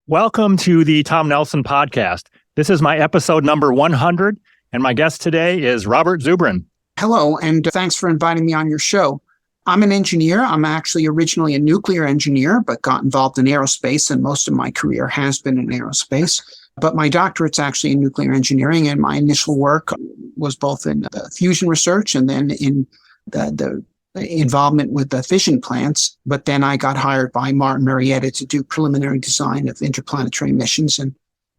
Welcome to the Tom Nelson podcast. This is my episode number 100, and my guest today is Robert Zubrin. Hello, and thanks for inviting me on your show. I'm an engineer. I'm actually originally a nuclear engineer, but got involved in aerospace, and most of my career has been in aerospace. But my doctorate's actually in nuclear engineering, and my initial work was both in fusion research and then in the involvement with the fission plants. But then I got hired by Martin Marietta to do preliminary design of interplanetary missions, and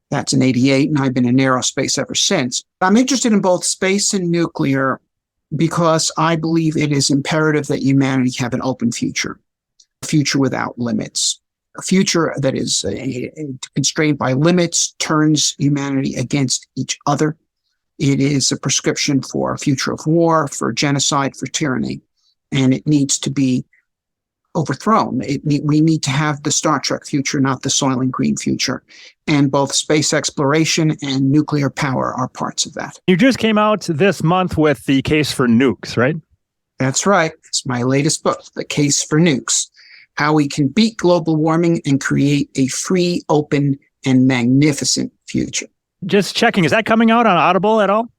that's in '88, and I've been in aerospace ever since. I'm interested in both space and nuclear because I believe it is imperative that humanity have an open future, a future without limits. A future that is constrained by limits turns humanity against each other. It is a prescription for a future of war, for genocide, for tyranny, and it needs to be overthrown. We need to have the Star Trek future, not the Soylent Green future. And both space exploration and nuclear power are parts of that. You just came out this month with The Case for Nukes, right? That's right. It's my latest book, The Case for Nukes: How We Can Beat Global Warming and Create a Free, Open, and Magnificent Future. Just checking, is that coming out on Audible at all?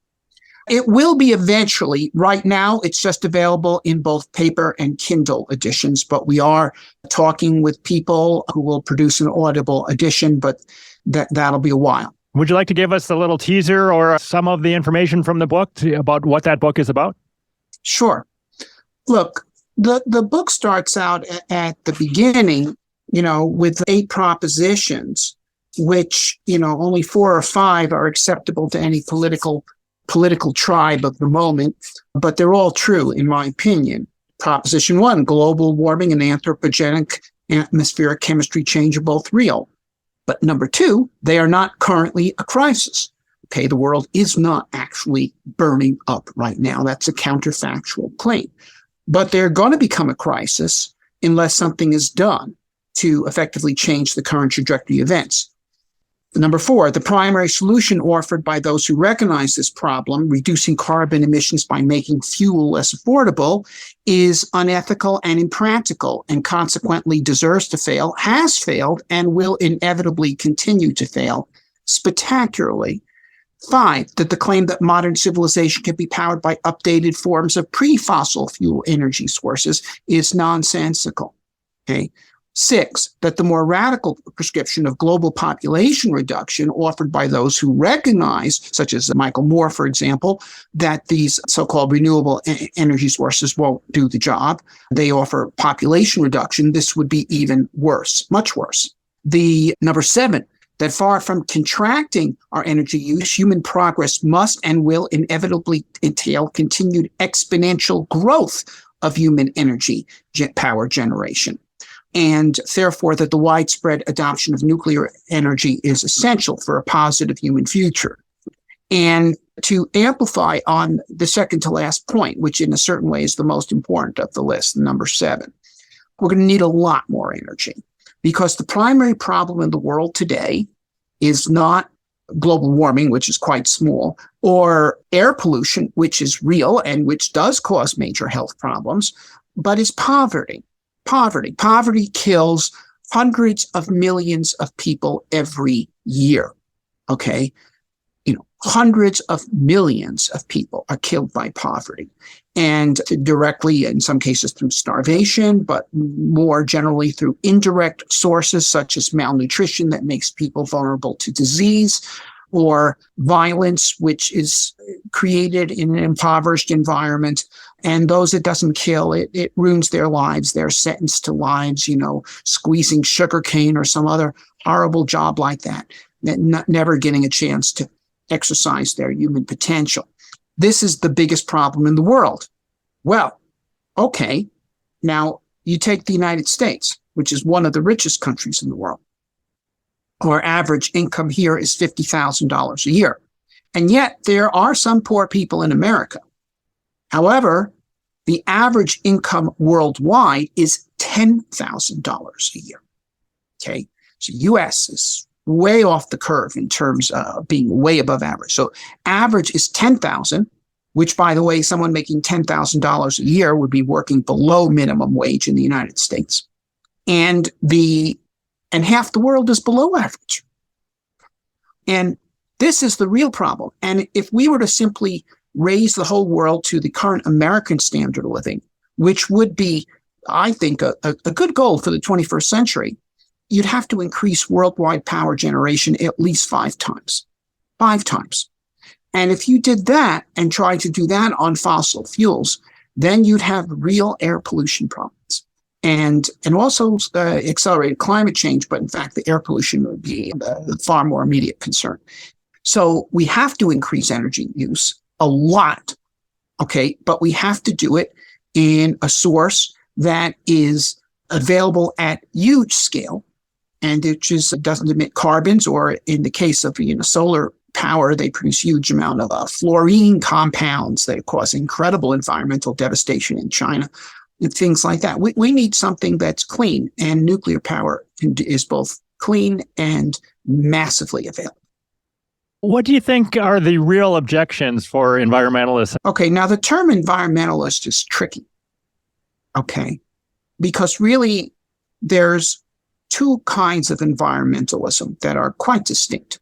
It will be eventually. Right now, it's just available in both paper and Kindle editions, but we are talking with people who will produce an Audible edition, but that'll be a while. Would you like to give us a little teaser or some of the information from the book about what that book is about? Sure. Look, the book starts out at the beginning, with 8 propositions, which, only 4 or 5 are acceptable to any political tribe of the moment, but they're all true, in my opinion. Proposition 1, global warming and anthropogenic atmospheric chemistry change are both real. But number 2, they are not currently a crisis. Okay, the world is not actually burning up right now. That's a counterfactual claim. But they're going to become a crisis unless something is done to effectively change the current trajectory of events. Number 4, the primary solution offered by those who recognize this problem, reducing carbon emissions by making fuel less affordable, is unethical and impractical, and consequently deserves to fail, has failed, and will inevitably continue to fail spectacularly. 5, that the claim that modern civilization can be powered by updated forms of pre-fossil fuel energy sources is nonsensical. Okay. 6, that the more radical prescription of global population reduction offered by those who recognize, such as Michael Moore, for example, that these so-called renewable energy sources won't do the job. They offer population reduction. This would be even worse, much worse. The number 7, that far from contracting our energy use, human progress must and will inevitably entail continued exponential growth of human energy power generation. And therefore that the widespread adoption of nuclear energy is essential for a positive human future. And to amplify on the second to last point, which in a certain way is the most important of the list, number 7, we're going to need a lot more energy, because the primary problem in the world today is not global warming, which is quite small, or air pollution, which is real and which does cause major health problems, but is poverty. Poverty kills hundreds of millions of people every year. Okay. Hundreds of millions of people are killed by poverty, and directly, in some cases through starvation, but more generally through indirect sources such as malnutrition that makes people vulnerable to disease, or violence, which is created in an impoverished environment. And those it doesn't kill, it ruins their lives. They're sentenced to lives, squeezing sugarcane or some other horrible job like that, never getting a chance to exercise their human potential. This is the biggest problem in the world. Well, okay, now you take the United States, which is one of the richest countries in the world. Our average income here is $50,000 a year. And yet there are some poor people in America. However, the average income worldwide is $10,000 a year. Okay, so U.S. is way off the curve in terms of being way above average. So average is $10,000, which, by the way, someone making $10,000 a year would be working below minimum wage in the United States. And the and half the world is below average. And this is the real problem. And if we were to simply raise the whole world to the current American standard of living, which would be, I think, a good goal for the 21st century, you'd have to increase worldwide power generation at least 5 times. 5 times. And if you did that and tried to do that on fossil fuels, then you'd have real air pollution problems and also accelerated climate change. But in fact, the air pollution would be a far more immediate concern. So we have to increase energy use a lot. Okay. But we have to do it in a source that is available at huge scale and it just doesn't emit carbons, or in the case of solar power, they produce huge amount of fluorine compounds that cause incredible environmental devastation in China, and things like that. We need something that's clean, and nuclear power is both clean and massively available. What do you think are the real objections for environmentalists? Okay, now the term environmentalist is tricky. Okay, because really there's 2 kinds of environmentalism that are quite distinct.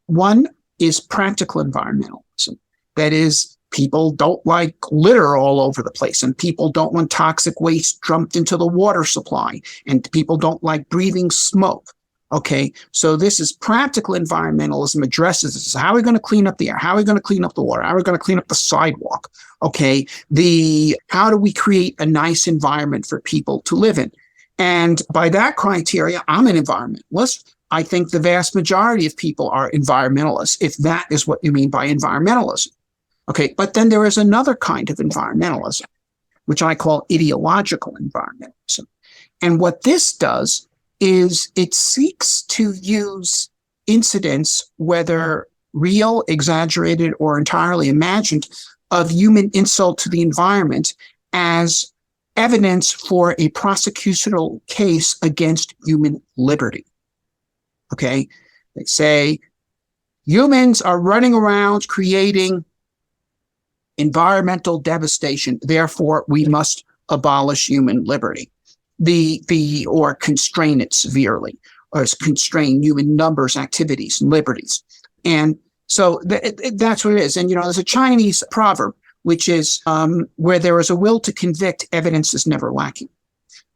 One is practical environmentalism. That is, people don't like litter all over the place, and people don't want toxic waste dumped into the water supply, and people don't like breathing smoke. Okay, so this is practical environmentalism addresses this. How are we going to clean up the air? How are we going to clean up the water? How are we going to clean up the sidewalk? Okay, how do we create a nice environment for people to live in? And by that criteria, I'm an environmentalist. I think the vast majority of people are environmentalists, if that is what you mean by environmentalism. Okay, but then there is another kind of environmentalism, which I call ideological environmentalism. And what this does is it seeks to use incidents, whether real, exaggerated, or entirely imagined, of human insult to the environment as evidence for a prosecutorial case against human liberty. Okay, they say humans are running around creating environmental devastation, therefore we must abolish human liberty, or constrain it severely, or constrain human numbers, activities, and liberties. And so that's what it is. And there's a Chinese proverb, which is where there is a will to convict, evidence is never lacking.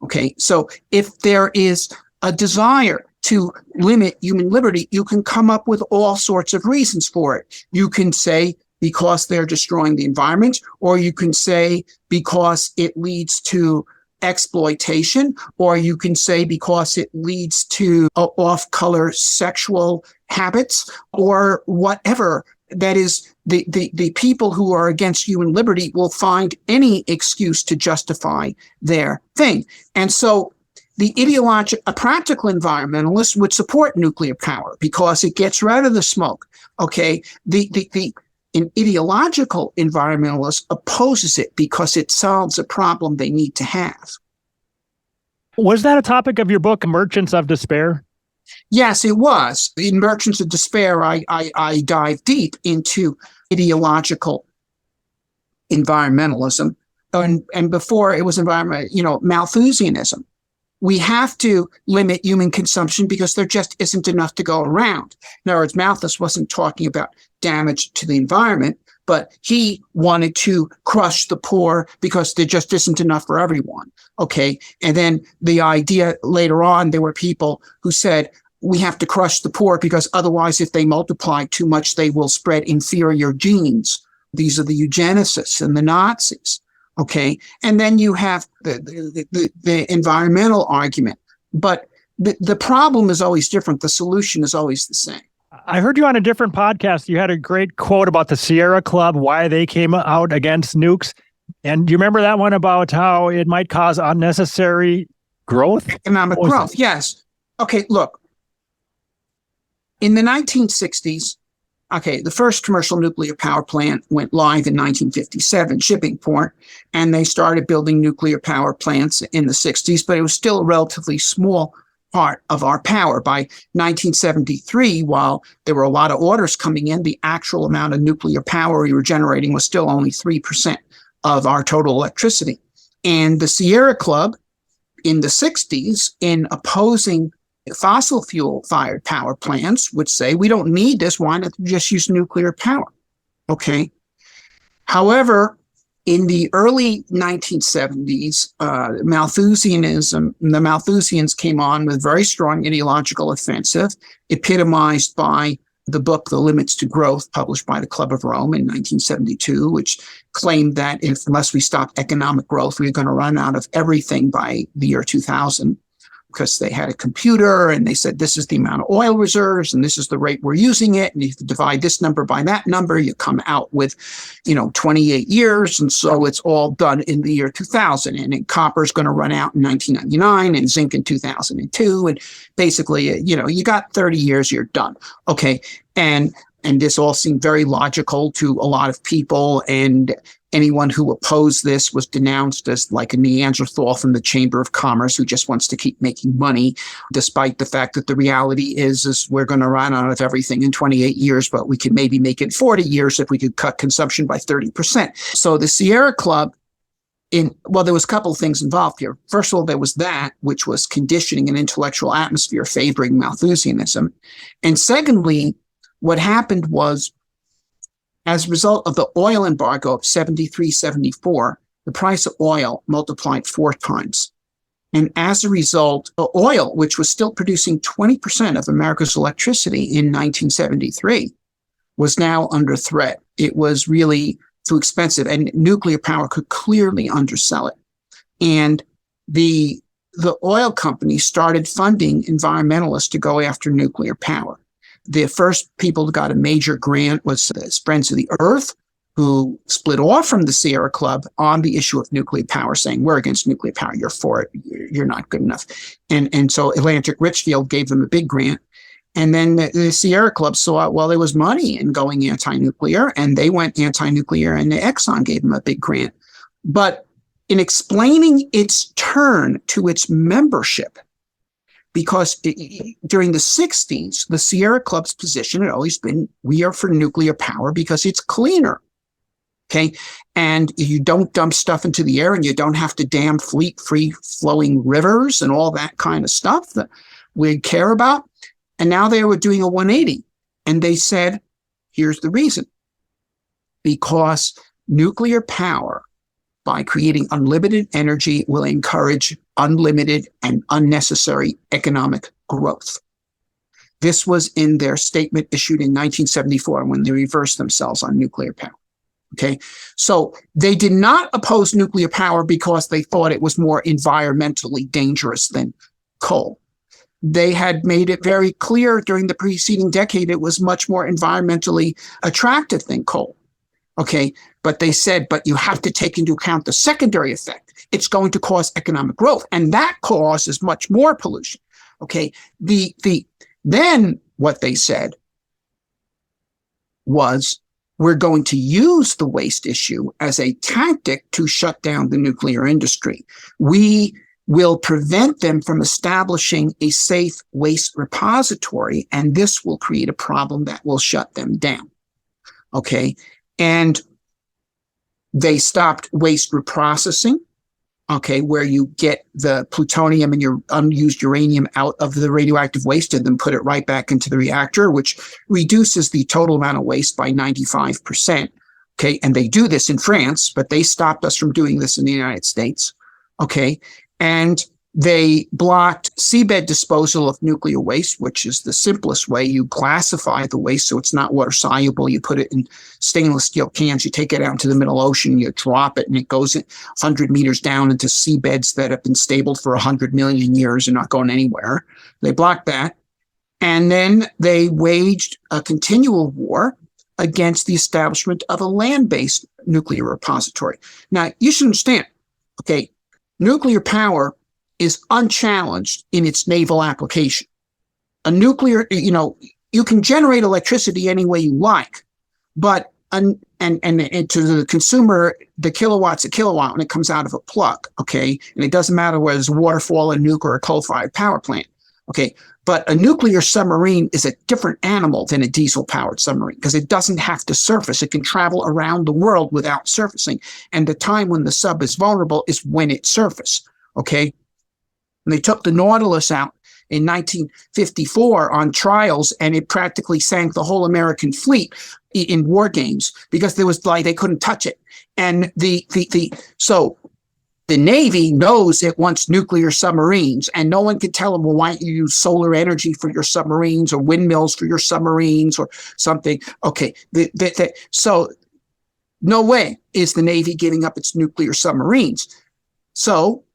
Okay, so if there is a desire to limit human liberty, you can come up with all sorts of reasons for it. You can say because they're destroying the environment, or you can say because it leads to exploitation, or you can say because it leads to off-color sexual habits, or whatever. That is, the people who are against human liberty will find any excuse to justify their thing. And so a practical environmentalist would support nuclear power because it gets rid of the smoke. Okay, an ideological environmentalist opposes it because it solves a problem they need to have. Was that a topic of your book, Merchants of Despair? Yes, it was. In Merchants of Despair, I dive deep into ideological environmentalism. And before it was Malthusianism. We have to limit human consumption because there just isn't enough to go around. In other words, Malthus wasn't talking about damage to the environment, but he wanted to crush the poor because there just isn't enough for everyone. Okay. And then the idea later on, there were people who said, we have to crush the poor because otherwise, if they multiply too much, they will spread inferior genes. These are the eugenicists and the Nazis. Okay. And then you have the environmental argument, but the problem is always different. The solution is always the same. I heard you on a different podcast. You had a great quote about the Sierra Club, why they came out against nukes. And do you remember that one about how it might cause unnecessary growth? Economic growth. Yes. Okay. Look, in the 1960s, the first commercial nuclear power plant went live in 1957, Shippingport, and they started building nuclear power plants in the 60s, but it was still a relatively small part of our power. By 1973, while there were a lot of orders coming in, the actual amount of nuclear power we were generating was still only 3% of our total electricity. And the Sierra Club in the 60s, in opposing Fossil fuel fired power plants would say, we don't need this. Why not just use nuclear power? Okay. However, in the early 1970s, Malthusianism, the Malthusians came on with very strong ideological offensive, epitomized by the book The Limits to Growth, published by the Club of Rome in 1972, which claimed that unless we stop economic growth, we're going to run out of everything by the year 2000. Because they had a computer and they said, this is the amount of oil reserves and this is the rate we're using it. And if you divide this number by that number, you come out with, 28 years. And so it's all done in the year 2000. And then copper is going to run out in 1999 and zinc in 2002. And basically, you got 30 years, you're done. Okay. And this all seemed very logical to a lot of people. And anyone who opposed this was denounced as like a Neanderthal from the Chamber of Commerce who just wants to keep making money, despite the fact that the reality is we're going to run out of everything in 28 years, but we could maybe make it 40 years if we could cut consumption by 30%. So the Sierra Club, there was a couple of things involved here. First of all, there was that, which was conditioning an intellectual atmosphere favoring Malthusianism. And secondly, what happened was, as a result of the oil embargo of 73, 74, the price of oil multiplied 4 times. And as a result, oil, which was still producing 20% of America's electricity in 1973, was now under threat. It was really too expensive, and nuclear power could clearly undersell it. And the oil companies started funding environmentalists to go after nuclear power. The first people who got a major grant was Friends of the Earth, who split off from the Sierra Club on the issue of nuclear power, saying, we're against nuclear power, you're for it, you're not good enough. And so Atlantic Richfield gave them a big grant. And then the Sierra Club saw, well, there was money in going anti-nuclear, and they went anti-nuclear, and Exxon gave them a big grant. But in explaining its turn to its membership, because during the 60s, the Sierra Club's position had always been, we are for nuclear power because it's cleaner, okay? And you don't dump stuff into the air, and you don't have to dam free-flowing rivers and all that kind of stuff that we care about. And now they were doing a 180, and they said, here's the reason. Because nuclear power, by creating unlimited energy, will encourage unlimited and unnecessary economic growth. This was in their statement issued in 1974 when they reversed themselves on nuclear power. Okay, so they did not oppose nuclear power because they thought it was more environmentally dangerous than coal. They had made it very clear during the preceding decade it was much more environmentally attractive than coal. Okay, but they said, but you have to take into account the secondary effect. It's going to cause economic growth, and that causes much more pollution. Okay, then what they said was, we're going to use the waste issue as a tactic to shut down the nuclear industry. We will prevent them from establishing a safe waste repository, and this will create a problem that will shut them down. Okay. And they stopped waste reprocessing, okay, where you get the plutonium and your unused uranium out of the radioactive waste and then put it right back into the reactor, which reduces the total amount of waste by 95%. Okay, and they do this in France, but they stopped us from doing this in the United States. Okay, and they blocked seabed disposal of nuclear waste, which is the simplest way. You classify the waste so it's not water soluble. You put it in stainless steel cans. You take it out into the middle ocean. You drop it, and it goes 100 meters down into seabeds that have been stable for 100 million years and not going anywhere. They blocked that. And then they waged a continual war against the establishment of a land-based nuclear repository. Now, you should understand, okay, nuclear power is unchallenged in its naval application. A nuclear, you can generate electricity any way you like, but and to the consumer, the kilowatt's a kilowatt when it comes out of a plug, okay? And it doesn't matter whether it's a waterfall, a nuke, or a coal-fired power plant, okay? But a nuclear submarine is a different animal than a diesel-powered submarine because it doesn't have to surface. It can travel around the world without surfacing. And the time when the sub is vulnerable is when it surfaces, okay? And they took the Nautilus out in 1954 on trials, and it practically sank the whole American fleet in war games because there was like they couldn't touch it. And so the Navy knows it wants nuclear submarines, and no one can tell them, well, why don't you use solar energy for your submarines or windmills for your submarines or something? Okay, so no way is the Navy giving up its nuclear submarines. So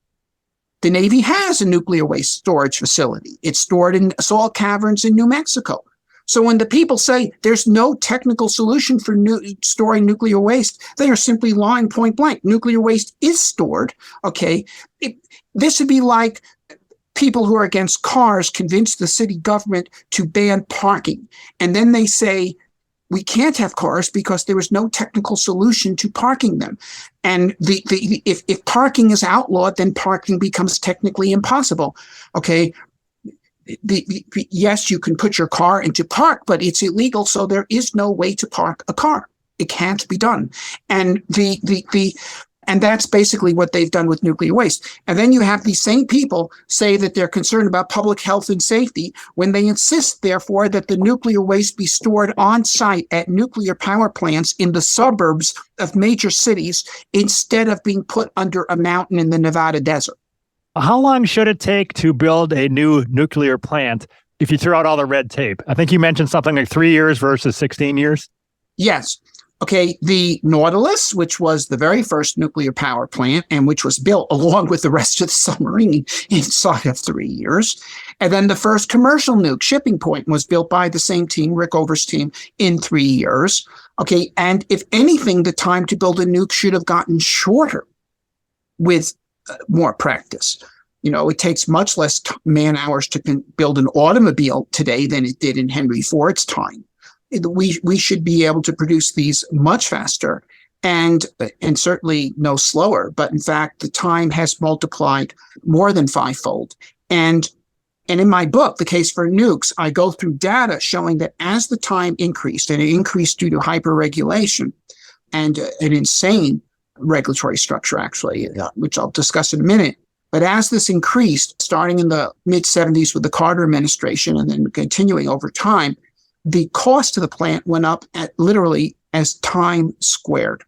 the Navy has a nuclear waste storage facility. It's stored in salt caverns in New Mexico. So when the people say there's no technical solution for storing nuclear waste, they are simply lying point blank. Nuclear waste is stored. Okay. This would be like people who are against cars convince the city government to ban parking. And then they say, we can't have cars because there is no technical solution to parking them. And if parking is outlawed, then parking becomes technically impossible. Okay. Yes, you can put your car into park, but it's illegal. So there is no way to park a car. It can't be done. And and that's basically what they've done with nuclear waste. And then you have these same people say that they're concerned about public health and safety when they insist, therefore, that the nuclear waste be stored on site at nuclear power plants in the suburbs of major cities instead of being put under a mountain in the Nevada desert. How long should it take to build a new nuclear plant if you throw out all the red tape? I think you mentioned something like 3 years versus 16 years. Yes. Okay, the Nautilus, which was the very first nuclear power plant and which was built along with the rest of the submarine inside of 3 years. And then the first commercial nuke, Shipping Point, was built by the same team, Rickover's team, in 3 years. Okay, and if anything, the time to build a nuke should have gotten shorter with more practice. You know, it takes much less man hours to build an automobile today than it did in Henry Ford's time. We should be able to produce these much faster and certainly no slower. But in fact, the time has multiplied more than fivefold. And in my book, The Case for Nukes, I go through data showing that as the time increased, and it increased due to hyper-regulation and an insane regulatory structure, actually, which I'll discuss in a minute. But as this increased, starting in the mid-70s with the Carter administration and then continuing over time, the cost of the plant went up at literally as time squared.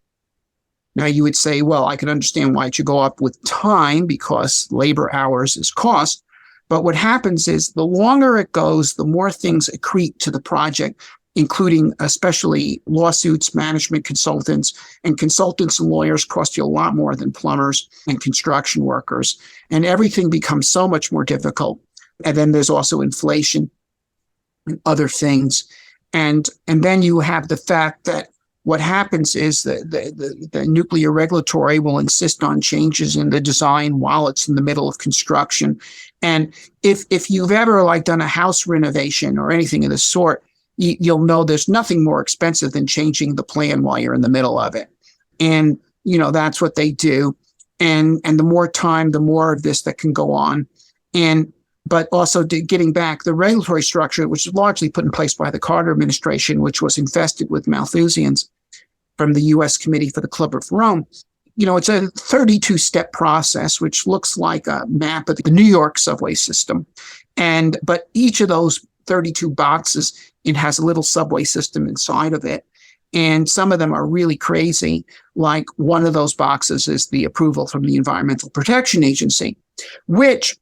Now you would say, well, I can understand why it should go up with time because labor hours is cost. But what happens is the longer it goes, the more things accrete to the project, including especially lawsuits, management consultants, and consultants and lawyers cost you a lot more than plumbers and construction workers. And everything becomes so much more difficult. And then there's also inflation and other things. And then you have the fact that what happens is that the nuclear regulatory will insist on changes in the design while it's in the middle of construction. And if you've ever done a house renovation or anything of the sort, you'll know there's nothing more expensive than changing the plan while you're in the middle of it. And, that's what they do. And the more time, the more of this that can go on. But also getting back, the regulatory structure, which was largely put in place by the Carter administration, which was infested with Malthusians from the U.S. Committee for the Club of Rome. It's a 32-step process, which looks like a map of the New York subway system. But each of those 32 boxes, it has a little subway system inside of it. And some of them are really crazy. Like one of those boxes is the approval from the Environmental Protection Agency, which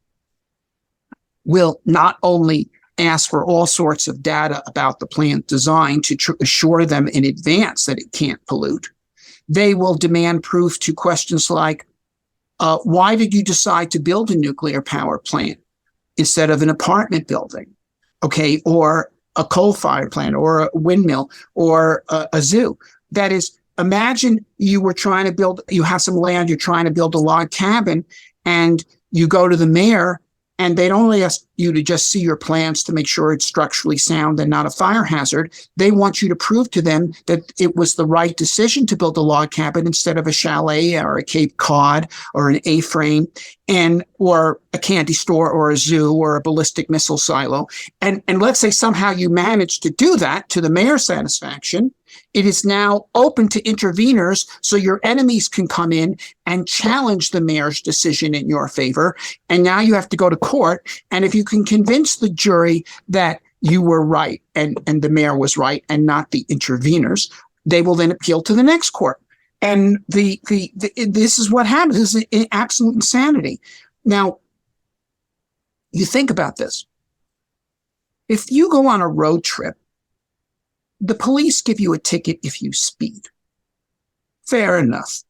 will not only ask for all sorts of data about the plant design to assure them in advance that it can't pollute. They will demand proof to questions like, why did you decide to build a nuclear power plant instead of an apartment building? Okay, or a coal-fired plant, or a windmill, or a zoo. That is, imagine you have some land, you're trying to build a log cabin, and you go to the mayor, and they don't only ask you to just see your plans to make sure it's structurally sound and not a fire hazard. They want you to prove to them that it was the right decision to build a log cabin instead of a chalet or a Cape Cod or an A-frame or a candy store or a zoo or a ballistic missile silo. And let's say somehow you manage to do that to the mayor's satisfaction. It is now open to interveners, so your enemies can come in and challenge the mayor's decision in your favor. And now you have to go to court. And if you can convince the jury that you were right and the mayor was right and not the interveners, they will then appeal to the next court. And this is what happens. This is absolute insanity. Now, you think about this. If you go on a road trip, the police give you a ticket if you speed. Fair enough.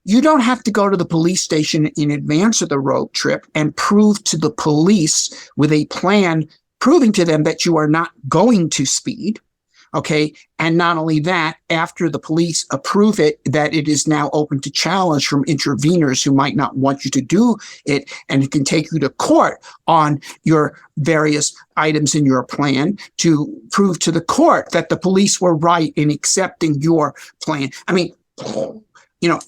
You don't have to go to the police station in advance of the road trip and prove to the police with a plan proving to them that you are not going to speed. Okay. And not only that, after the police approve it, that it is now open to challenge from interveners who might not want you to do it. And it can take you to court on your various items in your plan to prove to the court that the police were right in accepting your plan. I mean, you know,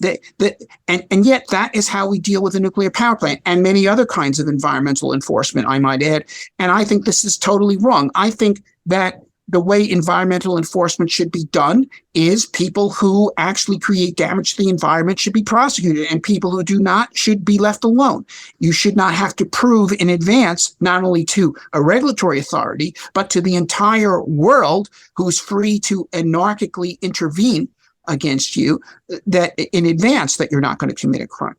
and yet that is how we deal with a nuclear power plant and many other kinds of environmental enforcement, I might add. And I think this is totally wrong. I think that the way environmental enforcement should be done is people who actually create damage to the environment should be prosecuted, and people who do not should be left alone. You should not have to prove in advance, not only to a regulatory authority, but to the entire world who's free to anarchically intervene against you, that in advance that you're not going to commit a crime.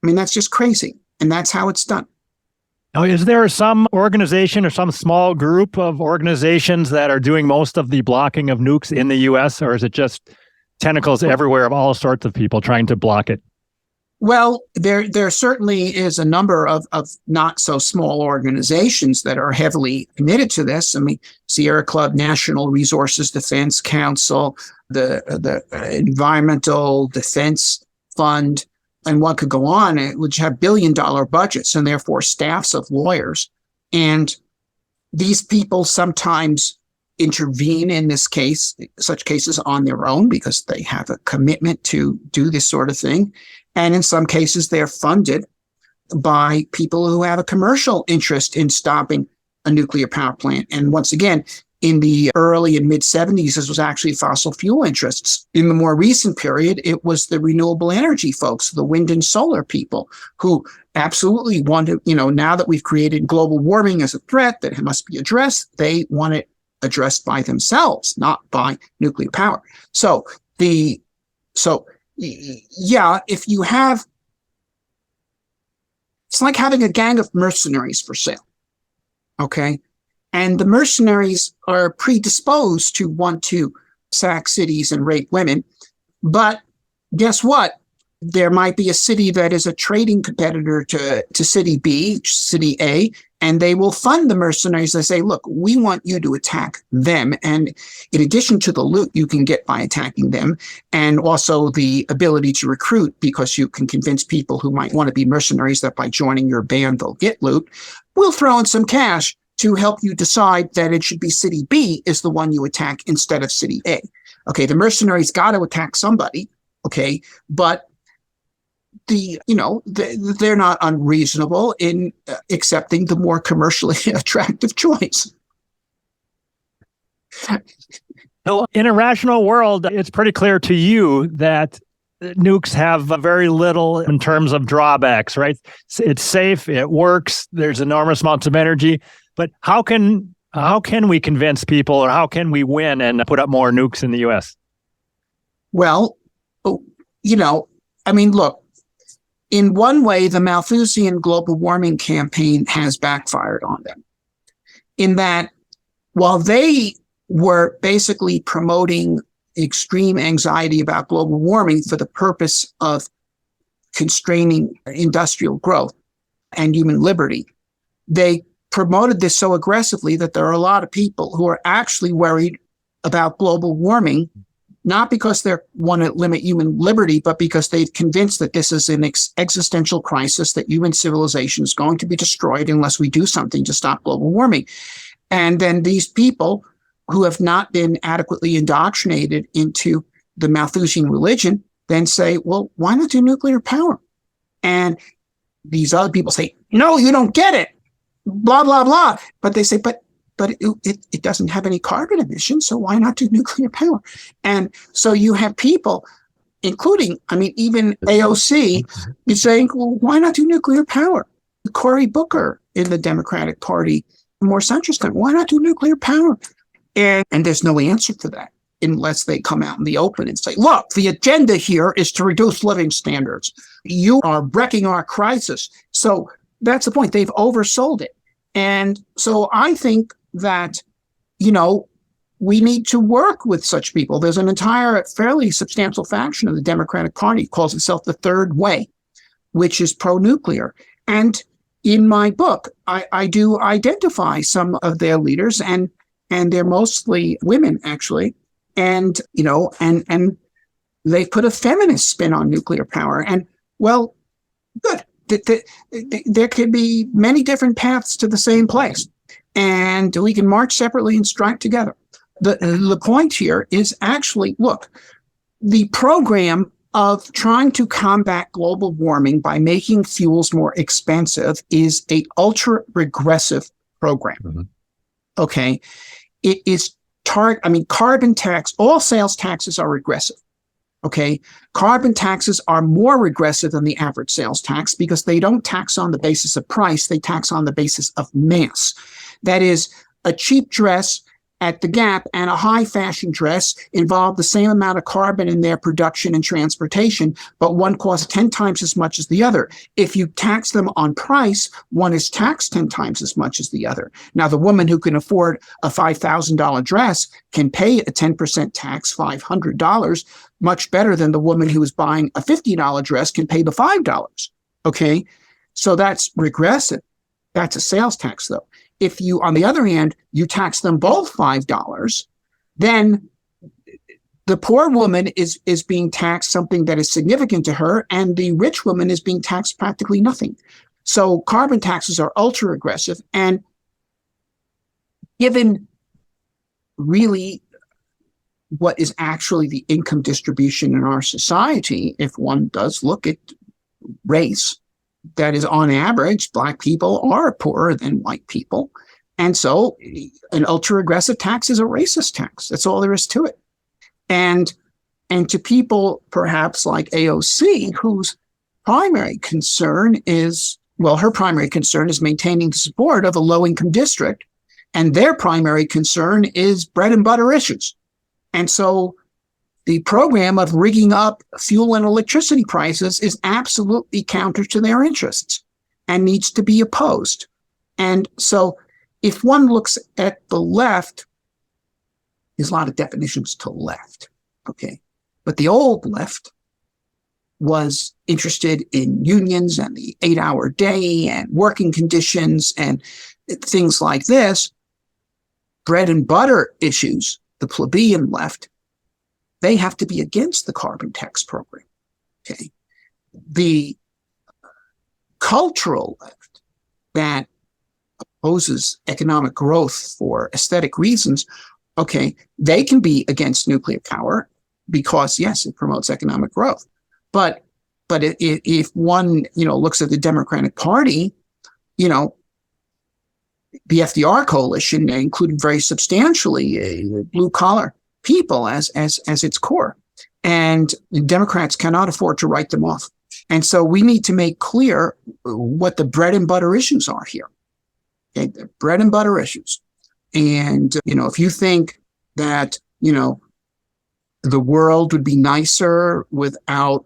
I mean, that's just crazy. And that's how it's done. Now, is there some organization or some small group of organizations that are doing most of the blocking of nukes in the U.S., or is it just tentacles everywhere of all sorts of people trying to block it? Well, there certainly is a number of not so small organizations that are heavily committed to this. I mean, Sierra Club, National Resources Defense Council, the Environmental Defense Fund, and one could go on, which have billion-dollar budgets and therefore staffs of lawyers. And these people sometimes intervene in such cases on their own because they have a commitment to do this sort of thing. And in some cases, they're funded by people who have a commercial interest in stopping a nuclear power plant. And once again, in the early and mid-'70s, this was actually fossil fuel interests. In the more recent period, it was the renewable energy folks, the wind and solar people, who absolutely want to, now that we've created global warming as a threat that must be addressed, they want it addressed by themselves, not by nuclear power. So if you have, it's like having a gang of mercenaries for sale. Okay. And the mercenaries are predisposed to want to sack cities and rape women. But guess what? There might be a city that is a trading competitor to city B, city A, and they will fund the mercenaries. They say, look, we want you to attack them. And in addition to the loot you can get by attacking them, and also the ability to recruit, because you can convince people who might want to be mercenaries that by joining your band, they'll get loot, we'll throw in some cash to help you decide that it should be city B is the one you attack instead of city A. Okay, the mercenaries got to attack somebody, okay, but they're not unreasonable in accepting the more commercially attractive choice. So in a rational world, it's pretty clear to you that nukes have very little in terms of drawbacks, right? It's safe, it works, there's enormous amounts of energy. But how can we convince people, or how can we win and put up more nukes in the U.S.? Well, look, in one way, the Malthusian global warming campaign has backfired on them. In that, while they were basically promoting extreme anxiety about global warming for the purpose of constraining industrial growth and human liberty, they promoted this so aggressively that there are a lot of people who are actually worried about global warming, not because they want to limit human liberty, but because they've convinced that this is an existential crisis, that human civilization is going to be destroyed unless we do something to stop global warming. And then these people who have not been adequately indoctrinated into the Malthusian religion then say, well, why not do nuclear power? And these other people say, no, you don't get it. Blah, blah, blah. But they say, but but it doesn't have any carbon emissions, so why not do nuclear power? And so you have people, including, even AOC, is saying, well, why not do nuclear power? Cory Booker in the Democratic Party, more centrist, why not do nuclear power? And there's no answer to that unless they come out in the open and say, look, the agenda here is to reduce living standards. You are wrecking our crisis. So that's the point. They've oversold it. And so I think that, we need to work with such people. There's an entire fairly substantial faction of the Democratic Party, calls itself the Third Way, which is pro-nuclear. And in my book, I do identify some of their leaders, and they're mostly women, actually. And, and they put a feminist spin on nuclear power. And, well, good. There could be many different paths to the same place. And we can march separately and strike together. The point here is actually, look, the program of trying to combat global warming by making fuels more expensive is a ultra-regressive program. Mm-hmm. Okay. It is carbon tax, all sales taxes are regressive. Okay. Carbon taxes are more regressive than the average sales tax because they don't tax on the basis of price. They tax on the basis of mass. That is, a cheap dress at the Gap and a high fashion dress involve the same amount of carbon in their production and transportation, but one costs 10 times as much as the other. If you tax them on price, one is taxed 10 times as much as the other. Now, the woman who can afford a $5,000 dress can pay a 10% tax, $500, much better than the woman who is buying a $50 dress can pay the $5. Okay, so that's regressive. That's a sales tax, though. If you, on the other hand, you tax them both $5, then the poor woman is being taxed something that is significant to her, and the rich woman is being taxed practically nothing. So carbon taxes are ultra aggressive, and given really what is actually the income distribution in our society, if one does look at race, that is, on average, Black people are poorer than white people. And so an ultra-aggressive tax is a racist tax. That's all there is to it. And to people perhaps like AOC, whose primary concern is, her primary concern is maintaining the support of a low-income district, and their primary concern is bread and butter issues. And so the program of rigging up fuel and electricity prices is absolutely counter to their interests and needs to be opposed. And so if one looks at the left, there's a lot of definitions to left, okay? But the old left was interested in unions and the 8-hour day and working conditions and things like this. Bread and butter issues, the plebeian left, they have to be against the carbon tax program, okay? The cultural left that opposes economic growth for aesthetic reasons, okay, they can be against nuclear power because, yes, it promotes economic growth. But if one, looks at the Democratic Party, the FDR coalition included very substantially blue-collar people as its core. And Democrats cannot afford to write them off. And so we need to make clear what the bread and butter issues are here. Okay, the bread and butter issues. And, if you think that, the world would be nicer without,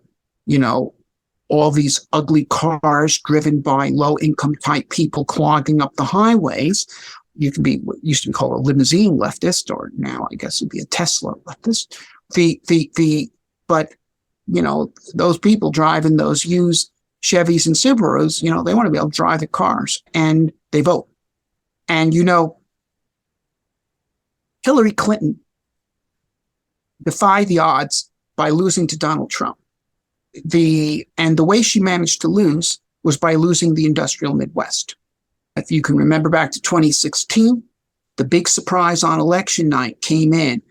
all these ugly cars driven by low-income type people clogging up the highways, you can be what used to be called a limousine leftist, or now I guess it'd be a Tesla leftist. But those people driving those used Chevys and Subarus, they want to be able to drive the cars, and they vote. And Hillary Clinton defied the odds by losing to Donald Trump. The way she managed to lose was by losing the industrial Midwest. If you can remember back to 2016, the big surprise on election night came in.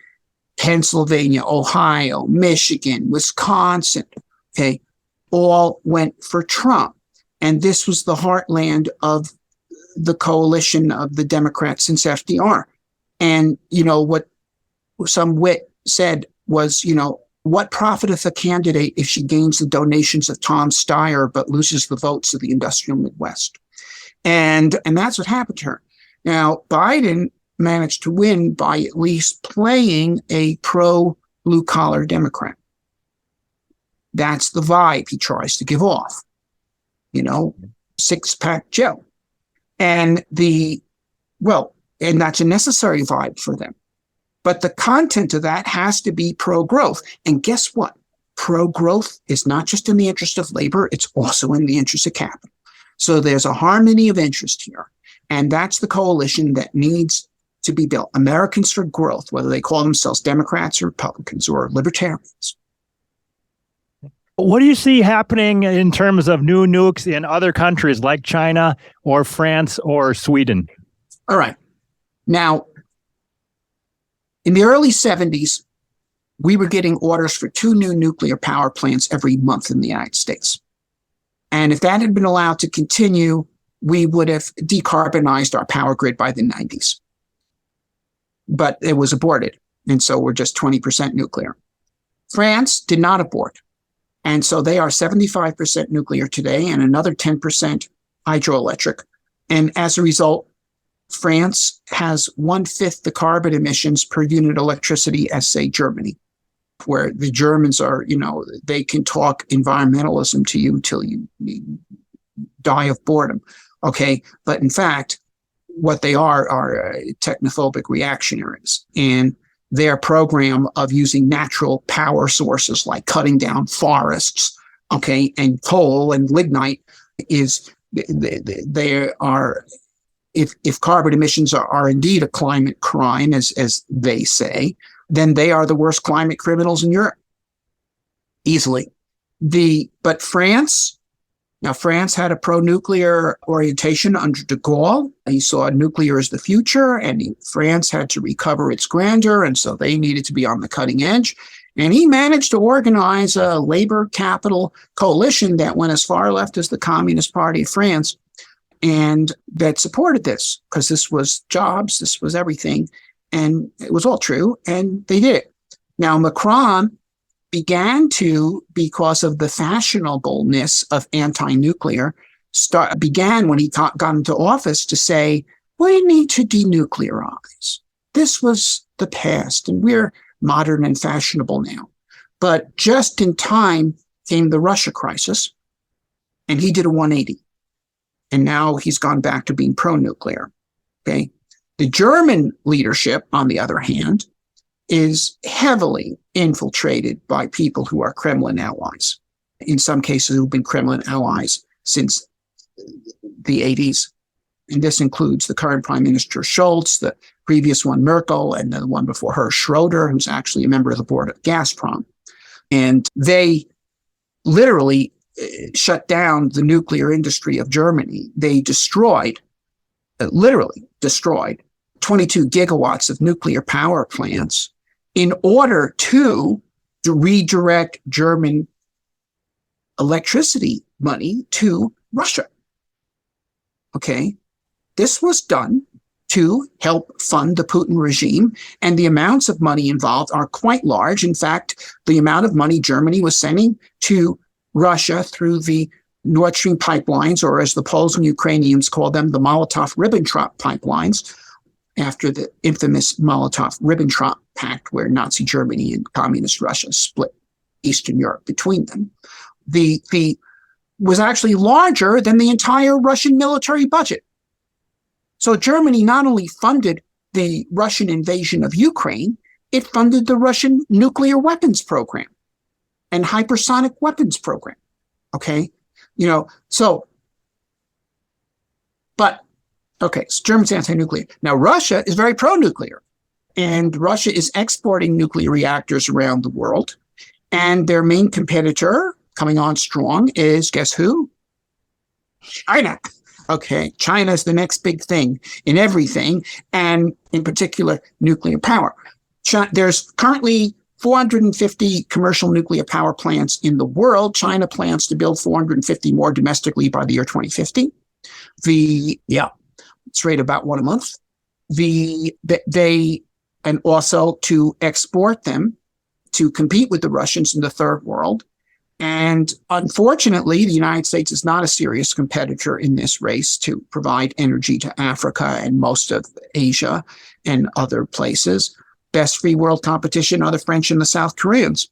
Pennsylvania, Ohio, Michigan, Wisconsin, okay, all went for Trump. And this was the heartland of the coalition of the Democrats since FDR. And, what some wit said was, what profiteth a candidate if she gains the donations of Tom Steyer but loses the votes of the industrial Midwest? And that's what happened to her. Now, Biden managed to win by at least playing a pro-blue-collar Democrat. That's the vibe he tries to give off. Six-pack Joe. And that's a necessary vibe for them. But the content of that has to be pro-growth. And guess what? Pro-growth is not just in the interest of labor, it's also in the interest of capital. So there's a harmony of interest here. And that's the coalition that needs to be built. Americans for Growth, whether they call themselves Democrats or Republicans or libertarians. What do you see happening in terms of new nukes in other countries like China or France or Sweden? All right. Now, in the early 70s, we were getting orders for 2 new nuclear power plants every month in the United States. And if that had been allowed to continue, we would have decarbonized our power grid by the 90s. But it was aborted. And so we're just 20% nuclear. France did not abort. And so they are 75% nuclear today and another 10% hydroelectric. And as a result, France has 1/5 the carbon emissions per unit electricity as, say, Germany, where the Germans are, they can talk environmentalism to you till you die of boredom. Okay. But in fact, what they are technophobic reactionaries. And their program of using natural power sources like cutting down forests, okay, and coal and lignite is they are, if carbon emissions are indeed a climate crime, as they say, then they are the worst climate criminals in Europe, easily. But France had a pro-nuclear orientation under de Gaulle. He saw nuclear as the future, and France had to recover its grandeur, and so they needed to be on the cutting edge. And he managed to organize a labor capital coalition that went as far left as the Communist Party of France, and that supported this, because this was jobs, this was everything, and it was all true, and they did it. Now, Macron began to, because of the fashionableness of anti-nuclear, began when he got into office to say, we need to denuclearize. This was the past, and we're modern and fashionable now. But just in time came the Russia crisis, and he did a 180. And now he's gone back to being pro-nuclear. Okay. The German leadership, on the other hand, is heavily infiltrated by people who are Kremlin allies. In some cases, who've been Kremlin allies since the 80s. And this includes the current Prime Minister Scholz, the previous one Merkel, and the one before her Schroeder, who's actually a member of the board of Gazprom. And they literally shut down the nuclear industry of Germany. They literally destroyed 22 gigawatts of nuclear power plants in order to redirect German electricity money to Russia. Okay. This was done to help fund the Putin regime, and the amounts of money involved are quite large. In fact, the amount of money Germany was sending to Russia through the Nord Stream pipelines, or as the Poles and Ukrainians call them, the Molotov-Ribbentrop pipelines, after the infamous Molotov-Ribbentrop Pact, where Nazi Germany and Communist Russia split Eastern Europe between them, was actually larger than the entire Russian military budget. So Germany not only funded the Russian invasion of Ukraine, it funded the Russian nuclear weapons program and hypersonic weapons program. Okay. So Germany's anti-nuclear. Now, Russia is very pro-nuclear, and Russia is exporting nuclear reactors around the world. And their main competitor coming on strong is, guess who? China. Okay. China is the next big thing in everything, and in particular, nuclear power. There's currently 450 commercial nuclear power plants in the world. China plans to build 450 more domestically by the year 2050. its rate about one a month. And also to export them to compete with the Russians in the third world. And unfortunately, the United States is not a serious competitor in this race to provide energy to Africa and most of Asia and other places. Best free world competition are the French and the South Koreans.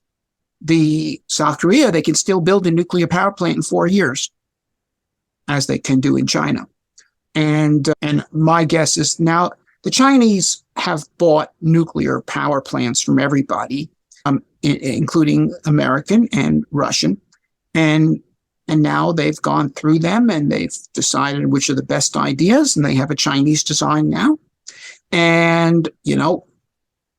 The South Korea, they can still build a nuclear power plant in 4 years, as they can do in China. And my guess is now the Chinese have bought nuclear power plants from everybody, including American and Russian. And now they've gone through them and they've decided which are the best ideas, and they have a Chinese design now. And,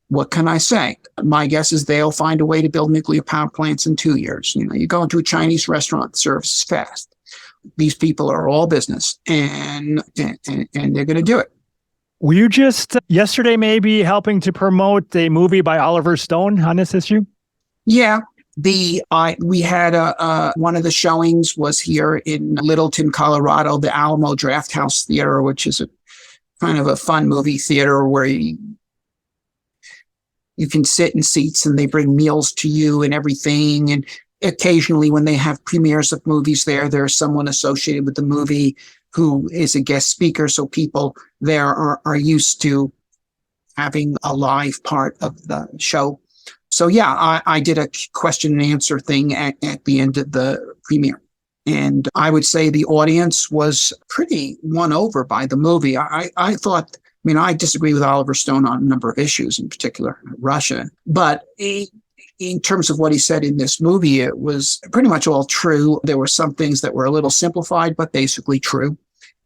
what can I say? My guess is they'll find a way to build nuclear power plants in 2 years. You go into a Chinese restaurant, the service is fast. These people are all business, and they're going to do it. Were you just yesterday maybe helping to promote a movie by Oliver Stone on this issue? Yeah. We had one of the showings was here in Littleton, Colorado, the Alamo Drafthouse Theater, which is a kind of a fun movie theater where you can sit in seats and they bring meals to you and everything. And occasionally when they have premieres of movies there's someone associated with the movie who is a guest speaker. So people there are used to having a live part of the show. So yeah, I did a question and answer thing at the end of the premiere. And I would say the audience was pretty won over by the movie. I thought, I disagree with Oliver Stone on a number of issues, in particular Russia. But in terms of what he said in this movie, it was pretty much all true. There were some things that were a little simplified, but basically true.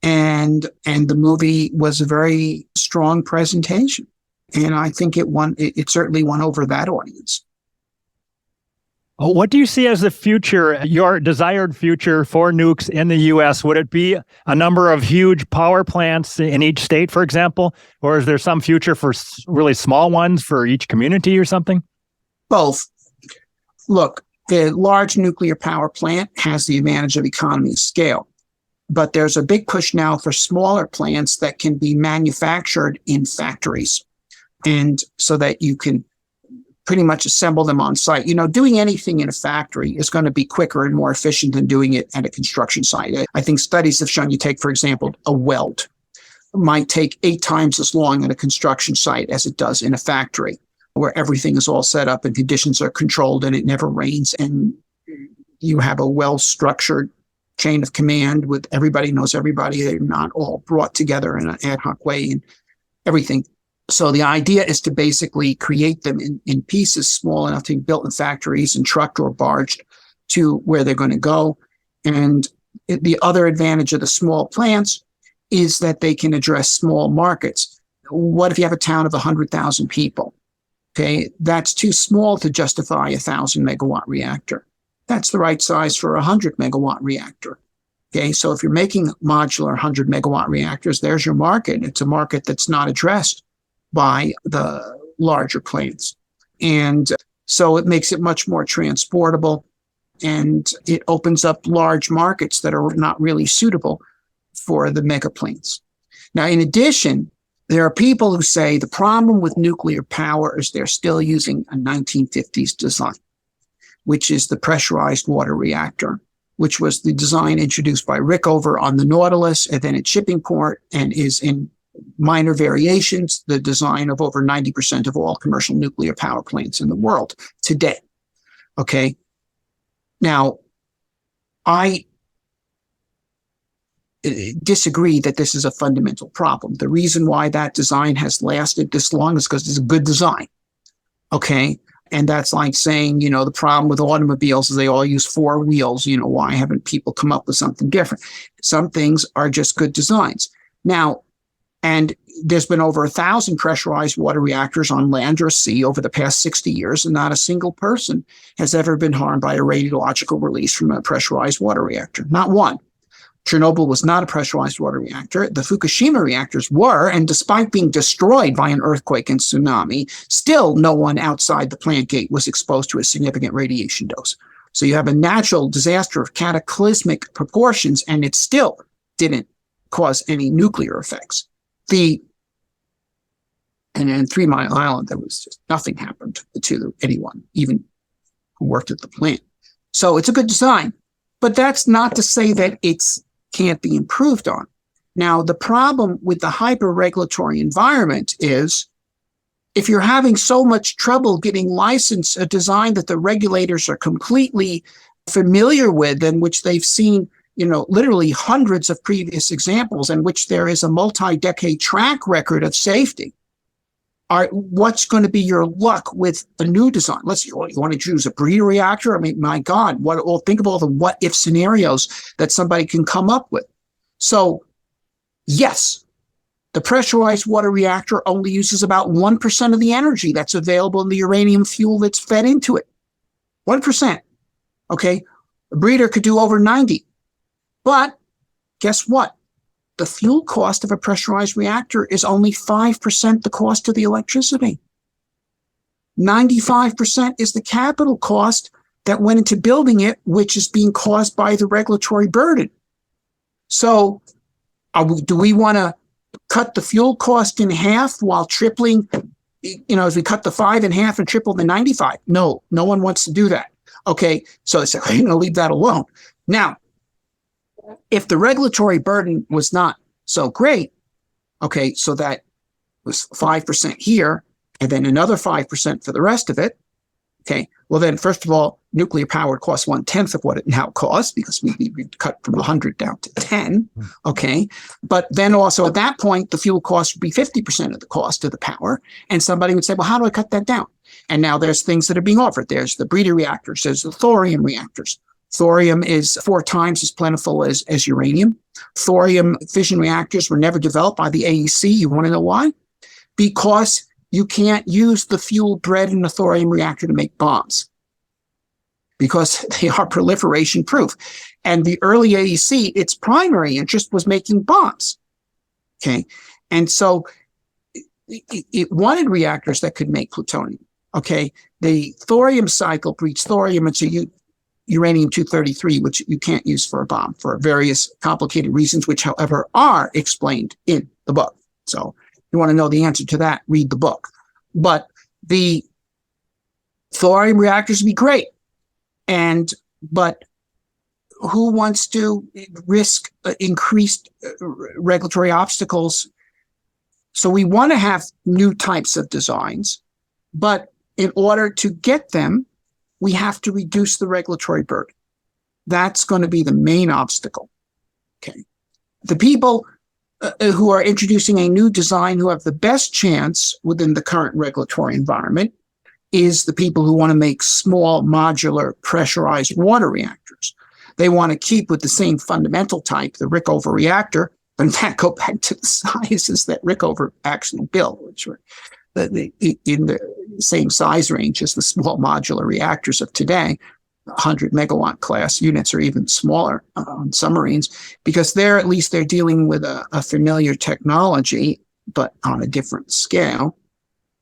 And the movie was a very strong presentation. And I think it certainly won over that audience. What do you see as the future, your desired future for nukes in the U.S.? Would it be a number of huge power plants in each state, for example? Or is there some future for really small ones for each community or something? Both. Look, the large nuclear power plant has the advantage of economy of scale. But there's a big push now for smaller plants that can be manufactured in factories. And so that you can pretty much assemble them on site. Doing anything in a factory is going to be quicker and more efficient than doing it at a construction site. I think studies have shown you take, for example, a weld. It might take 8 times as long at a construction site as it does in a factory, where everything is all set up and conditions are controlled and it never rains. And you have a well-structured chain of command with everybody knows everybody. They're not all brought together in an ad hoc way and everything. So the idea is to basically create them in pieces small enough to be built in factories and trucked or barged to where they're going to go. And the other advantage of the small plants is that they can address small markets. What if you have a town of 100,000 people? Okay, that's too small to justify a 1,000 megawatt reactor. That's the right size for a 100 megawatt reactor. Okay, so if you're making modular 100 megawatt reactors, there's your market. It's a market that's not addressed by the larger plants. And so it makes it much more transportable, and it opens up large markets that are not really suitable for the mega plants. Now, in addition, there are people who say the problem with nuclear power is they're still using a 1950s design, which is the pressurized water reactor, which was the design introduced by Rickover on the Nautilus and then at Shippingport, and is in minor variations the design of over 90% of all commercial nuclear power plants in the world today. Okay. Now, I disagree that this is a fundamental problem. The reason why that design has lasted this long is because it's a good design. Okay. And that's like saying, the problem with automobiles is they all use 4 wheels. Why haven't people come up with something different? Some things are just good designs. Now, and there's been over 1,000 pressurized water reactors on land or sea over the past 60 years, and not a single person has ever been harmed by a radiological release from a pressurized water reactor. Not one. Chernobyl was not a pressurized water reactor. The Fukushima reactors were, and despite being destroyed by an earthquake and tsunami, still no one outside the plant gate was exposed to a significant radiation dose. So you have a natural disaster of cataclysmic proportions, and it still didn't cause any nuclear effects. And in 3 Mile Island, there was just nothing happened to anyone, even who worked at the plant. So it's a good design, but that's not to say that it can't be improved on. Now, the problem with the hyper-regulatory environment is if you're having so much trouble getting licensed a design that the regulators are completely familiar with, and which they've seen, literally hundreds of previous examples, in which there is a multi-decade track record of safety, what's going to be your luck with a new design? You want to choose a breeder reactor? I mean, my God, think of all the what-if scenarios that somebody can come up with. So, yes, the pressurized water reactor only uses about 1% of the energy that's available in the uranium fuel that's fed into it. 1%. Okay? A breeder could do over 90. But guess what? The fuel cost of a pressurized reactor is only 5% the cost of the electricity. 95% is the capital cost that went into building it, which is being caused by the regulatory burden. So do we want to cut the fuel cost in half while tripling, as we cut the 5 in half and triple the 95? No one wants to do that. Okay, so it's going to leave that alone. Now, if the regulatory burden was not so great, okay, so that was 5% here and then another 5% for the rest of it, okay, well then, first of all, nuclear power costs 1/10 of what it now costs because we cut from 100 down to 10, okay? But then also at that point, the fuel cost would be 50% of the cost of the power. And somebody would say, well, how do I cut that down? And now there's things that are being offered. There's the breeder reactors, there's the thorium reactors. Thorium is 4 times as plentiful as uranium. Thorium fission reactors were never developed by the AEC. You want to know why? Because you can't use the fuel bred in a thorium reactor to make bombs, because they are proliferation proof. And the early AEC, its primary interest was making bombs. Okay. And so it wanted reactors that could make plutonium. Okay. The thorium cycle breeds thorium into uranium-233, which you can't use for a bomb for various complicated reasons, which, however, are explained in the book. So if you want to know the answer to that, read the book. But the thorium reactors would be great. But who wants to risk increased regulatory obstacles? So we want to have new types of designs, but in order to get them, we have to reduce the regulatory burden. That's going to be the main obstacle. Okay. The people who are introducing a new design who have the best chance within the current regulatory environment is the people who want to make small modular pressurized water reactors. They want to keep with the same fundamental type, the Rickover reactor, but in fact go back to the sizes that Rickover actually built, which were in the same size range as the small modular reactors of today, 100 megawatt class units or even smaller on submarines, because at least they're dealing with a familiar technology, but on a different scale.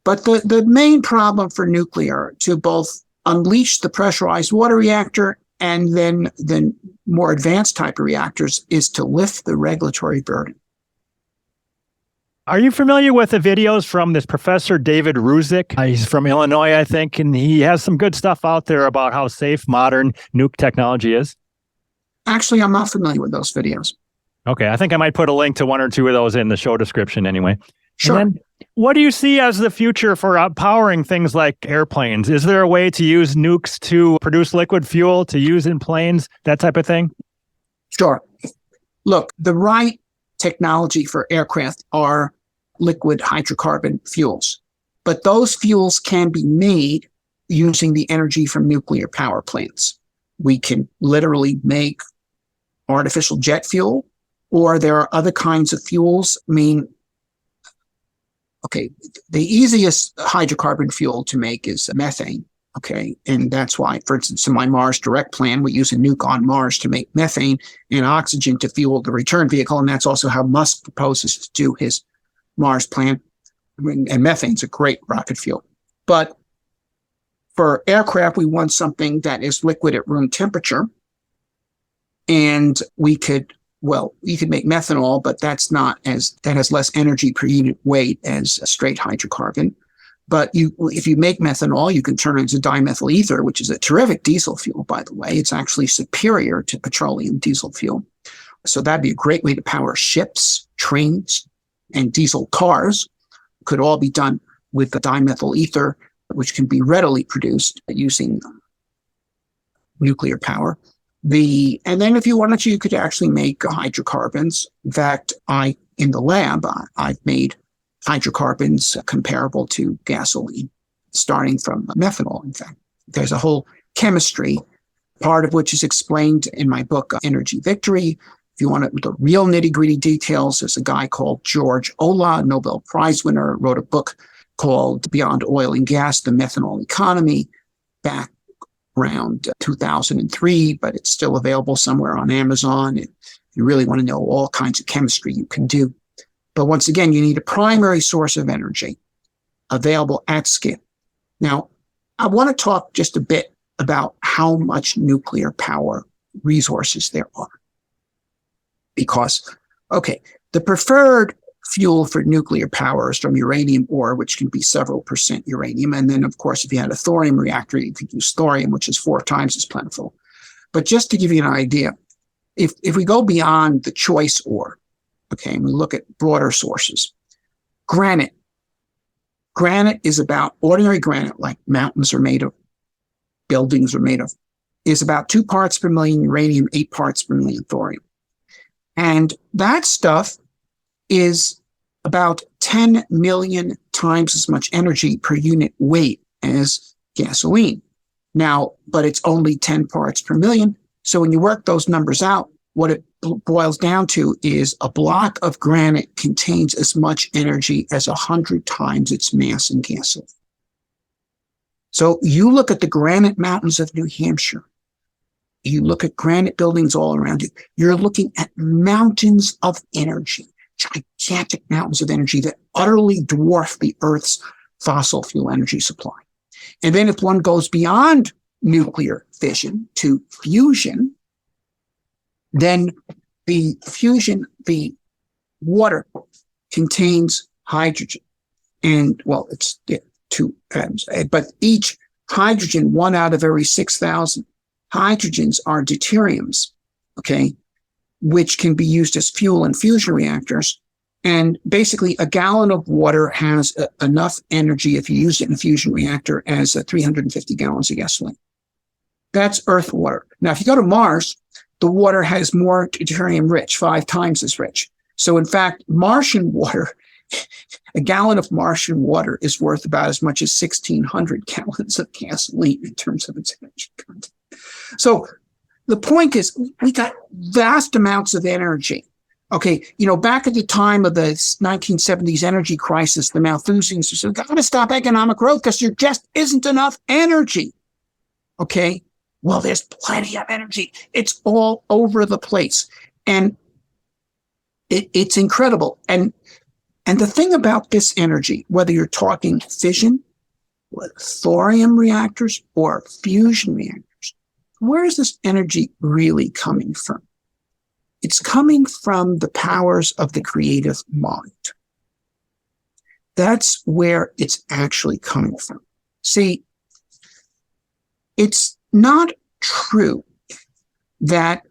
But the main problem for nuclear, to both unleash the pressurized water reactor and then more advanced type of reactors, is to lift the regulatory burden. Are you familiar with the videos from this Professor David Ruzick? He's from Illinois, I think, and he has some good stuff out there about how safe modern nuke technology is. Actually, I'm not familiar with those videos. Okay, I think I might put a link to 1 or 2 of those in the show description anyway. Sure. And then, what do you see as the future for powering things like airplanes? Is there a way to use nukes to produce liquid fuel to use in planes, that type of thing? Sure. Look, the right technology for aircraft are liquid hydrocarbon fuels, but those fuels can be made using the energy from nuclear power plants. We can literally make artificial jet fuel, or there are other kinds of fuels. I mean, okay, the easiest hydrocarbon fuel to make is methane. Okay, and that's why, for instance, in my Mars Direct plan, we use a nuke on Mars to make methane and oxygen to fuel the return vehicle, and that's also how Musk proposes to do his Mars plan. And methane's a great rocket fuel. But for aircraft, we want something that is liquid at room temperature, and we could Well, you can make methanol, but that has less energy per unit weight as a straight hydrocarbon. But if you make methanol, you can turn it into dimethyl ether, which is a terrific diesel fuel, by the way. It's actually superior to petroleum diesel fuel. So that'd be a great way to power ships, trains, and diesel cars. Could all be done with the dimethyl ether, which can be readily produced using nuclear power. And then if you wanted to, you could actually make hydrocarbons. In fact, in the lab, I've made hydrocarbons comparable to gasoline, starting from methanol. In fact, there's a whole chemistry, part of which is explained in my book, Energy Victory. If you want the real nitty-gritty details, there's a guy called George Olah, Nobel Prize winner, wrote a book called Beyond Oil and Gas, The Methanol Economy, back around 2003, but it's still available somewhere on Amazon. If you really want to know all kinds of chemistry, you can do. But once again, you need a primary source of energy available at scale. Now, I want to talk just a bit about how much nuclear power resources there are. Because, okay, the preferred fuel for nuclear power is from uranium ore, which can be several % uranium. And then, of course, if you had a thorium reactor, you could use thorium, which is 4 times as plentiful. But just to give you an idea, if we go beyond the choice ore, okay, and we look at broader sources, granite is about, ordinary granite, like mountains are made of, buildings are made of, is about 2 parts per million uranium, 8 parts per million thorium. And that stuff is about 10 million times as much energy per unit weight as gasoline. Now, but it's only 10 parts per million. So when you work those numbers out, what it boils down to is a block of granite contains as much energy as 100 times its mass in gasoline. So you look at the granite mountains of New Hampshire, you look at granite buildings all around you, you're looking at mountains of energy, gigantic mountains of energy that utterly dwarf the Earth's fossil fuel energy supply. And then if one goes beyond nuclear fission to fusion, then the water contains hydrogen. And, well, it's 2 atoms, but each hydrogen, 1 out of every 6,000 hydrogens are deuteriums, okay, which can be used as fuel in fusion reactors. And basically, a gallon of water has enough energy, if you use it in a fusion reactor, as 350 gallons of gasoline. That's Earth water. Now, if you go to Mars, the water has more deuterium rich, 5 times as rich. So in fact, Martian water, a gallon of Martian water is worth about as much as 1,600 gallons of gasoline in terms of its energy content. So the point is, we got vast amounts of energy. Okay, back at the time of the 1970s energy crisis, the Malthusians said, got to stop economic growth because there just isn't enough energy. Okay, well, there's plenty of energy. It's all over the place. And it's incredible. And the thing about this energy, whether you're talking fission, thorium reactors, or fusion reactors, where is this energy really coming from? It's coming from the powers of the creative mind. That's where it's actually coming from. See, it's not true that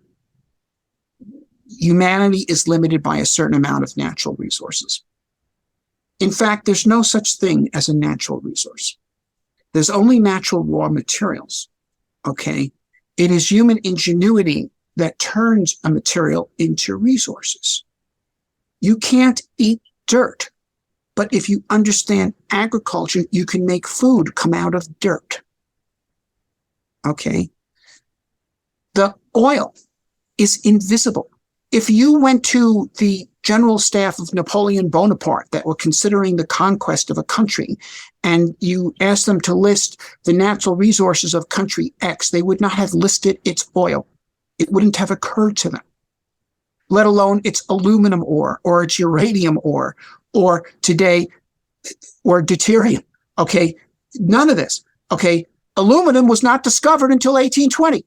humanity is limited by a certain amount of natural resources. In fact, there's no such thing as a natural resource. There's only natural raw materials, okay? It is human ingenuity that turns a material into resources. You can't eat dirt, but if you understand agriculture, you can make food come out of dirt. Okay? The oil is invisible. If you went to the general staff of Napoleon Bonaparte that were considering the conquest of a country, and you asked them to list the natural resources of country X, they would not have listed its oil. It wouldn't have occurred to them, let alone its aluminum ore or its uranium ore or today, or deuterium. Okay, none of this. Okay, aluminum was not discovered until 1820.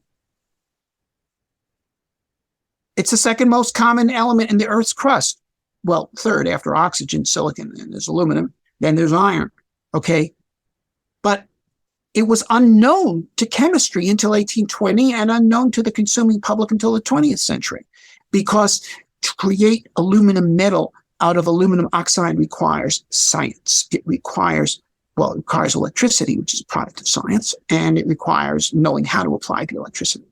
It's the second most common element in the Earth's crust. Well, third after oxygen, silicon, and there's aluminum, then there's iron. Okay. But it was unknown to chemistry until 1820 and unknown to the consuming public until the 20th century, because to create aluminum metal out of aluminum oxide requires science. It requires electricity, which is a product of science, and it requires knowing how to apply the electricity.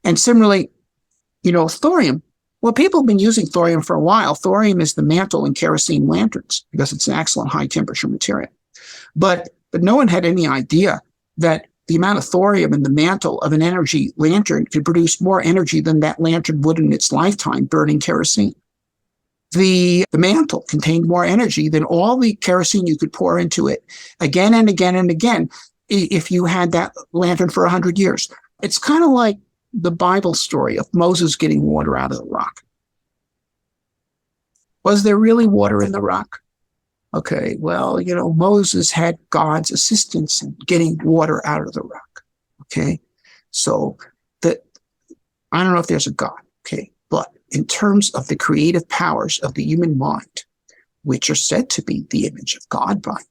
And similarly, thorium. Well, people have been using thorium for a while. Thorium is the mantle in kerosene lanterns because it's an excellent high temperature material. But no one had any idea that the amount of thorium in the mantle of an energy lantern could produce more energy than that lantern would in its lifetime burning kerosene. The mantle contained more energy than all the kerosene you could pour into it again and again and again if you had that lantern for 100 years. It's kind of like the Bible story of Moses getting water out of the rock. Was there really water in the rock? Okay, well, Moses had God's assistance in getting water out of the rock. Okay, so I don't know if there's a God. Okay, but in terms of the creative powers of the human mind, which are said to be the image of God by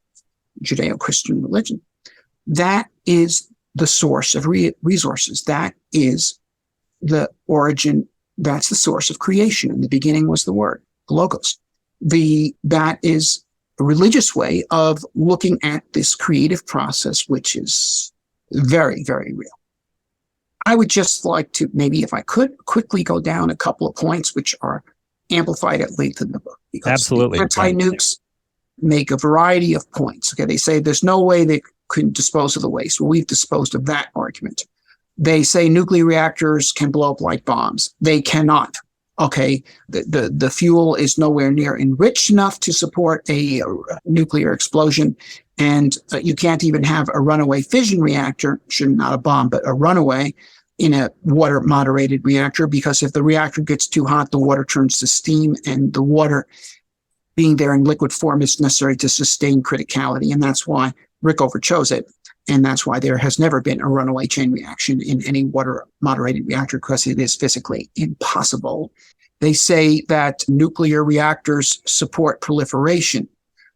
Judeo-Christian religion, that is the source of resources. That is the origin. That's the source of creation. In the beginning was the word, the logos. That is a religious way of looking at this creative process, which is very, very real. I would just like to, maybe if I could, quickly go down a couple of points which are amplified at length in the book. Because absolutely. The anti-nukes make a variety of points. Okay, they say there's no way they can dispose of the waste. Well, we've disposed of that argument. They say nuclear reactors can blow up like bombs. They cannot. Okay, the fuel is nowhere near enriched enough to support a nuclear explosion, and you can't even have a runaway fission reactor, not a bomb, but a runaway in a water moderated reactor, because if the reactor gets too hot, the water turns to steam, and the water being there in liquid form is necessary to sustain criticality, and that's why Rickover chose it. And that's why there has never been a runaway chain reaction in any water moderated reactor, because it is physically impossible. They say that nuclear reactors support proliferation.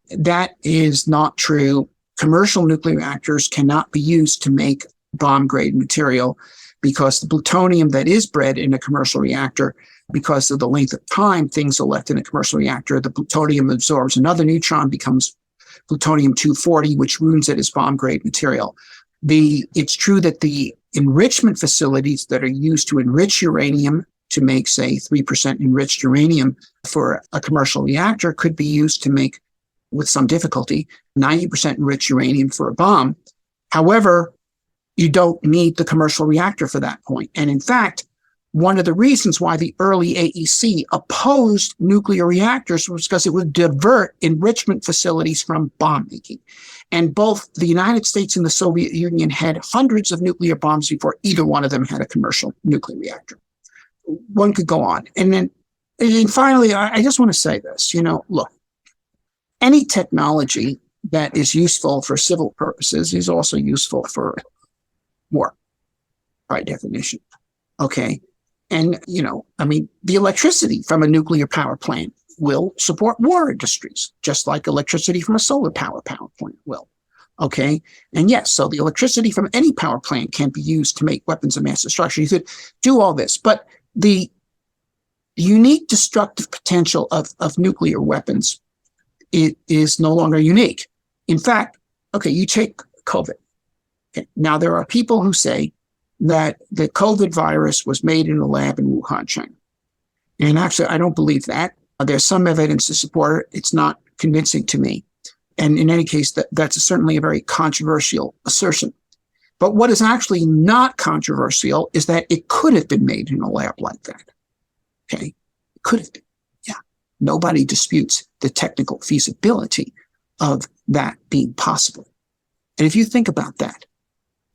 That is not true. Commercial nuclear reactors cannot be used to make bomb grade material, because the plutonium that is bred in a commercial reactor, because of the length of time things are left in a commercial reactor, the plutonium absorbs another neutron, becomes plutonium-240, which ruins it as bomb-grade material. It's true that the enrichment facilities that are used to enrich uranium to make, say, 3% enriched uranium for a commercial reactor could be used to make, with some difficulty, 90% enriched uranium for a bomb. However, you don't need the commercial reactor for that point. And in fact, one of the reasons why the early AEC opposed nuclear reactors was because it would divert enrichment facilities from bomb making. And both the United States and the Soviet Union had hundreds of nuclear bombs before either one of them had a commercial nuclear reactor. One could go on. And finally, I just want to say this, look, any technology that is useful for civil purposes is also useful for war, by definition. Okay. And, the electricity from a nuclear power plant will support war industries, just like electricity from a solar power plant will. Okay. And yes, so the electricity from any power plant can be used to make weapons of mass destruction. You could do all this, but the unique destructive potential of nuclear weapons is no longer unique. In fact, okay, you take COVID. Okay, now, there are people who say that the COVID virus was made in a lab in Wuhan, China. And actually, I don't believe that. There's some evidence to support it. It's not convincing to me. And in any case, that's certainly a very controversial assertion. But what is actually not controversial is that it could have been made in a lab like that. Okay? It could have been. Yeah. Nobody disputes the technical feasibility of that being possible. And if you think about that,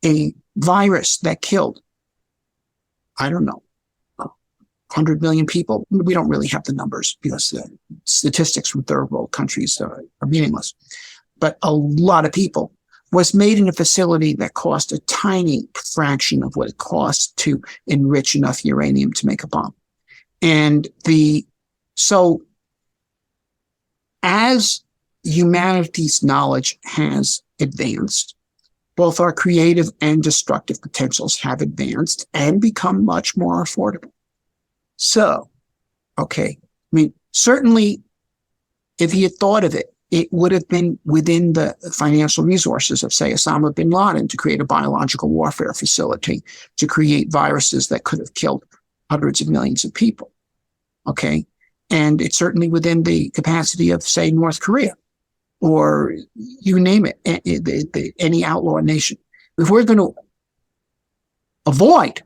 a virus that killed, I don't know, 100 million people. We don't really have the numbers because the statistics from third world countries are meaningless. But a lot of people was made in a facility that cost a tiny fraction of what it costs to enrich enough uranium to make a bomb. And so as humanity's knowledge has advanced, both our creative and destructive potentials have advanced and become much more affordable. So, okay, I mean, certainly if he had thought of it, it would have been within the financial resources of, say, Osama bin Laden to create a biological warfare facility, to create viruses that could have killed hundreds of millions of people. Okay. And it's certainly within the capacity of, say, North Korea, or you name it, any outlaw nation. If we're going to avoid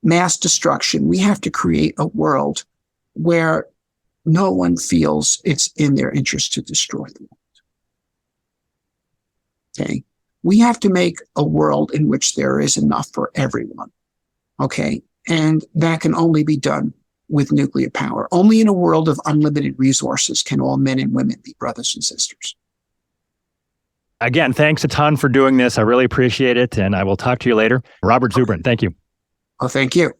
mass destruction, we have to create a world where no one feels it's in their interest to destroy the world. Okay. We have to make a world in which there is enough for everyone. Okay. And that can only be done with nuclear power. Only in a world of unlimited resources can all men and women be brothers and sisters. Again, thanks a ton for doing this. I really appreciate it. And I will talk to you later. Robert Zubrin, thank you. Well, thank you.